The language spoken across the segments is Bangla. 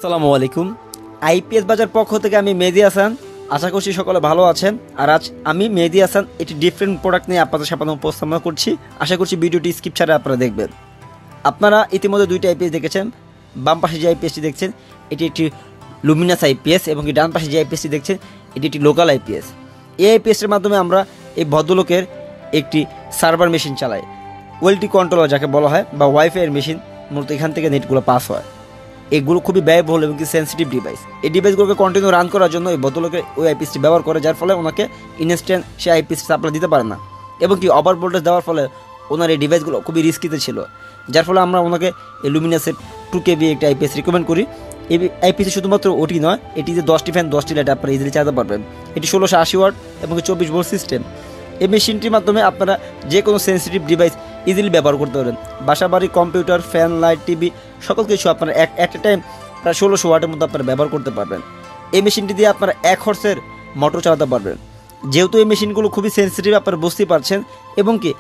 আসসালামু আলাইকুম। আইপিএস বাজার পক্ষ থেকে আমি মেহেদী হাসান। আশা করছি সকলে ভালো আছেন। আর আজ আমি মেহেদী হাসান একটি ডিফারেন্ট প্রোডাক্ট নিয়ে আপনাদের সামনে উপস্থাপনা করছি। আশা করছি ভিডিওটি স্কিপ ছাড়া আপনারা দেখবেন। আপনারা ইতিমধ্যে দুইটি আইপিএস দেখেছেন। বাম পাশে যে আইপিএসটি দেখছেন এটি একটি লুমিনাস আইপিএস এবং ডান পাশে যে আইপিএসটি দেখছেন এটি একটি লোকাল আইপিএস। এই আইপিএসের মাধ্যমে আমরা এই ভদ্রলোকের একটি সার্ভার মেশিন চালাই, ওয়েলটি কন্ট্রোলার যাকে বলা হয় বা ওয়াইফাইয়ের মেশিন। মূলত এখান থেকে নেটগুলো পাস হয়। এগুলো খুবই ব্যয়বহুল এবং কি সেন্সিটিভ ডিভাইস। এই ডিভাইসগুলোকে কন্টিনিউ রান করার জন্য এই ভদ্রলোকের ওই আইপিএসটি ব্যবহার করে, যার ফলে ওনাকে ইনস্ট্যান্ট সে আইপিএস সাপ্লাই দিতে পারে না এবং কি ওভার ভোল্টেজ দেওয়ার ফলে ওনার এই ডিভাইসগুলো খুবই রিস্কিতে ছিল, যার ফলে আমরা ওনাকে এই লুমিনাসের 2KB একটি আইপিএস রিকমেন্ড করি। এই আইপিএসে শুধুমাত্র ওটি নয়, এটিতে 10টি ফ্যান 10টি লাইট আপনারা ইজিলি চালাতে পারবেন। এটি 1680 ওয়াট এবং 24 ভোল্ট সিস্টেম। এই মেশিনটির মাধ্যমে আপনারা যে কোনো সেন্সিটিভ ডিভাইস ইজিলি ব্যবহার করতে পারেন। বাসাবাড়ি কম্পিউটার, ফ্যান, লাইট, টিভি সকল কিছু আপনারা অ্যাট এ টাইম প্রায় 1600 ওয়াটের মধ্যে আপনারা ব্যবহার করতে পারবেন। এই মেশিনটি দিয়ে আপনারা 1 হর্সের মোটর চালাতে পারবেন। যেহেতু এই মেশিনগুলো খুবই সেন্সিটিভ আপনারা বুঝতেই পারছেন, এবং কি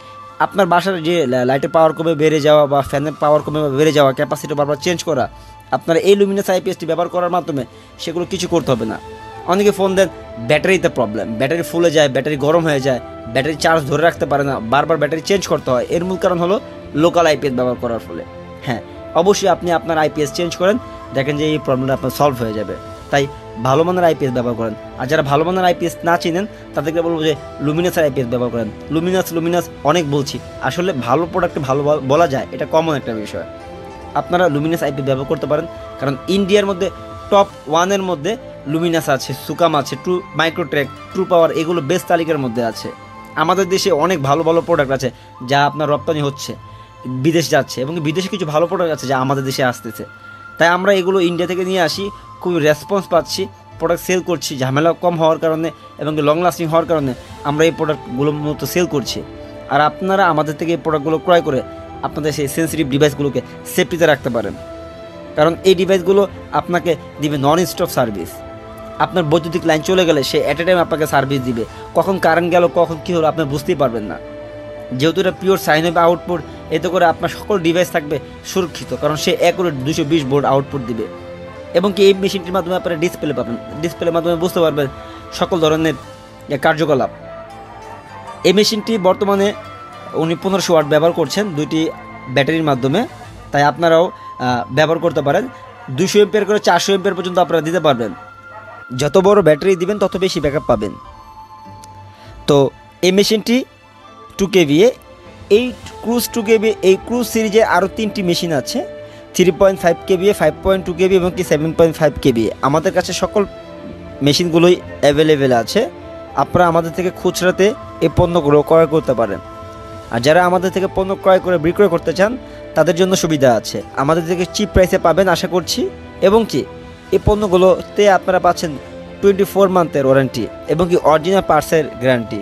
আপনার বাসার যে লাইটের পাওয়ার কমে বেড়ে যাওয়া বা ফ্যানের পাওয়ার কমে বেড়ে যাওয়া, ক্যাপাসিটি বারবার চেঞ্জ করা, আপনারা এই লুমিনাস আইপিএসটি ব্যবহার করার মাধ্যমে সেগুলো কিছু করতে হবে না। অনেকে ফোন দেন ব্যাটারিতে প্রবলেম, ব্যাটারি ফুলে যায়, ব্যাটারি গরম হয়ে যায়, ব্যাটারি চার্জ ধরে রাখতে পারে না, বারবার ব্যাটারি চেঞ্জ করতে হয়। এর মূল কারণ হলো লোকাল আইপিএস ব্যবহার করার ফলে। হ্যাঁ, অবশ্যই আপনি আপনার আইপিএস চেঞ্জ করেন, দেখেন যে এই প্রবলেমটা আপনার সলভ হয়ে যাবে। তাই ভালো মানের আইপিএস ব্যবহার করেন। আর যারা ভালো মানের আইপিএস না চিনেন তাদেরকে বলবো যে লুমিনাসের আইপিএস ব্যবহার করেন। লুমিনাস অনেক বলছি, আসলে ভালো প্রোডাক্টে ভালো বলা যায়, এটা কমন একটা বিষয়। আপনারা লুমিনাস আইপিএস ব্যবহার করতে পারেন, কারণ ইন্ডিয়ার মধ্যে টপ 1-এর মধ্যে লুমিনাস আছে, সুকাম আছে, মাইক্রোটেক, ট্রু পাওয়ার, এগুলো বেস্ট তালিকার মধ্যে আছে। আমাদের দেশে অনেক ভালো ভালো প্রোডাক্ট আছে যা আপনার রপ্তানি হচ্ছে, বিদেশ যাচ্ছে, এবং বিদেশে কিছু ভালো প্রোডাক্ট আছে যা আমাদের দেশে আসতেছে। তাই আমরা এগুলো ইন্ডিয়া থেকে নিয়ে আসি, খুবই রেসপন্স পাচ্ছি, প্রোডাক্ট সেল করছি, ঝামেলা কম হওয়ার কারণে এবং লং লাস্টিং হওয়ার কারণে আমরা এই প্রোডাক্টগুলো মূলত সেল করছি। আর আপনারা আমাদের থেকে এই প্রোডাক্টগুলো ক্রয় করে আপনাদের সেই সেন্সিটিভ ডিভাইসগুলোকে সেফটিতে রাখতে পারেন, কারণ এই ডিভাইসগুলো আপনাকে দিবে নন স্টপ সার্ভিস। আপনার বৈদ্যুতিক লাইন চলে গেলে সে অ্যাট এ টাইম আপনাকে সার্ভিস দিবে। কখন কারেন্ট গেল, কখন কী হলো আপনি বুঝতেই পারবেন না। যেহেতু এটা পিওর সাইন ওয়েভ আউটপুট, এতে করে আপনার সকল ডিভাইস থাকবে সুরক্ষিত, কারণ সে অ্যাকুরেট 220 ভোল্ট আউটপুট দিবে। এবং কি এই মেশিনটির মাধ্যমে আপনারা ডিসপ্লে পাবেন, ডিসপ্লের মাধ্যমে বুঝতে পারবেন সকল ধরনের কার্যকলাপ। এই মেশিনটি বর্তমানে উনি 1500 ওয়াট ব্যবহার করছেন দুইটি ব্যাটারির মাধ্যমে। তাই আপনারাও ব্যবহার করতে পারেন। 200 এম্পিয়ার করে 400 এম্পিয়ার পর্যন্ত আপনারা দিতে পারবেন। যত বড় ব্যাটারি দিবেন তত বেশি ব্যাকআপ পাবেন। তো এই মেশিনটি 2KB, এই ক্রুজ 2KB, এই ক্রুজ সিরিজে আরও 3টি মেশিন আছে, 3.5KB, 5.2KB এবং কি 7.5KB। আমাদের কাছে সকল মেশিনগুলোই অ্যাভেলেবেল আছে। আপনারা আমাদের থেকে খুচরাতে এই পণ্যগুলো ক্রয় করতে পারেন। আর যারা আমাদের থেকে পণ্য ক্রয় করে বিক্রয় করতে চান তাদের জন্য সুবিধা আছে, আমাদের থেকে চিপ প্রাইসে পাবেন আশা করছি। এবং কি এই পণ্যগুলোতে আপনারা পাচ্ছেন 24 মান্থের ওয়ারেন্টি এবং কি অরিজিনাল পার্টসের গ্যারান্টি।